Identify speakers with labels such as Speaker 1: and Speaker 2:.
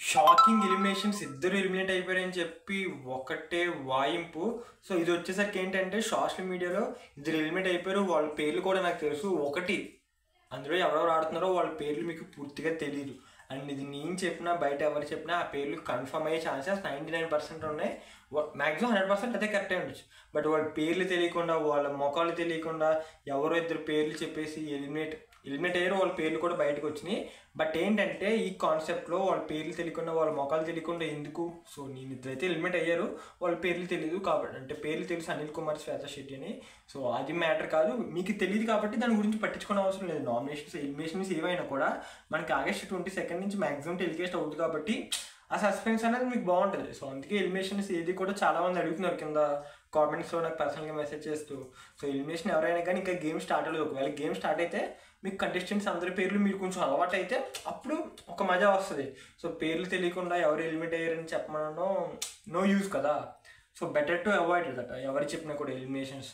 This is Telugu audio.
Speaker 1: షాకింగ్ ఎలిమినేషన్స్ ఇద్దరు ఎలిమినేట్ అయిపోయారని చెప్పి ఒకటే వాయింపు. సో ఇది వచ్చేసరికి ఏంటంటే సోషల్ మీడియాలో ఇద్దరు ఎలిమినేట్ అయిపోయారు, వాళ్ళ పేర్లు కూడా నాకు తెలుసు. ఒకటి అందులో ఎవరెవరు ఆడుతున్నారో వాళ్ళ పేర్లు మీకు పూర్తిగా తెలియదు. అండ్ ఇది నేను చెప్పినా బయట ఎవరు చెప్పినా ఆ పేర్లు కన్ఫర్మ్ అయ్యే ఛాన్సెస్ 99% ఉన్నాయి. మ్యాక్సిమం 100% అదే కరెక్ట్ అయి ఉండొచ్చు. బట్ వాళ్ళ పేర్లు తెలియకుండా, వాళ్ళ మొఖాలు తెలియకుండా ఎవరో ఇద్దరు పేర్లు చెప్పేసి ఎలిమినేట్ అయ్యారు. వాళ్ళ పేర్లు కూడా బయటకు వచ్చినాయి. బట్ ఏంటంటే ఈ కాన్సెప్ట్లో వాళ్ళ పేర్లు తెలియకుండా, వాళ్ళ మొఖాలు తెలియకుండా ఎందుకు? సో నేను ఇద్దరైతే ఎలిమినేట్ అయ్యారు, వాళ్ళ పేర్లు తెలియదు కాబట్టి. అంటే పేర్లు తెలుసు, అనిల్ కుమార్, శ్వేత శెట్టి అని. సో అది మ్యాటర్ కాదు, మీకు తెలియదు కాబట్టి దాని గురించి పట్టించుకునే అవసరం లేదు. ఎలిమినేషన్స్ ఏవైనా కూడా మనకి ఆగస్ట్ 22 నుంచి మ్యాక్సిమం టెలికాస్ట్ అవుతుంది కాబట్టి ఆ సస్పెన్స్ అనేది మీకు బాగుంటుంది. సో అందుకే ఎలిమినేషన్స్ ఏది కూడా చాలామంది అడుగుతున్నారు కింద కామెంట్స్లో నాకు పర్సనల్గా మెసేజ్ చేస్తూ. సో ఎలిమినేషన్ ఎవరైనా కానీ ఇంకా గేమ్ స్టార్ట్ అవ్వలేదు. ఒకవేళ గేమ్ స్టార్ట్ అయితే మీకు కంటెస్టెంట్స్ అందరి పేర్లు మీరు కొంచెం అలవాటు అయితే అప్పుడు ఒక మజా వస్తుంది. సో పేర్లు తెలియకుండా ఎవరు ఎలిమినేట్ అయ్యారని చెప్పమనడం నో యూజ్ కదా. So better to avoid that ఎవరు చెప్పినా కూడా ఎలిమినేషన్స్.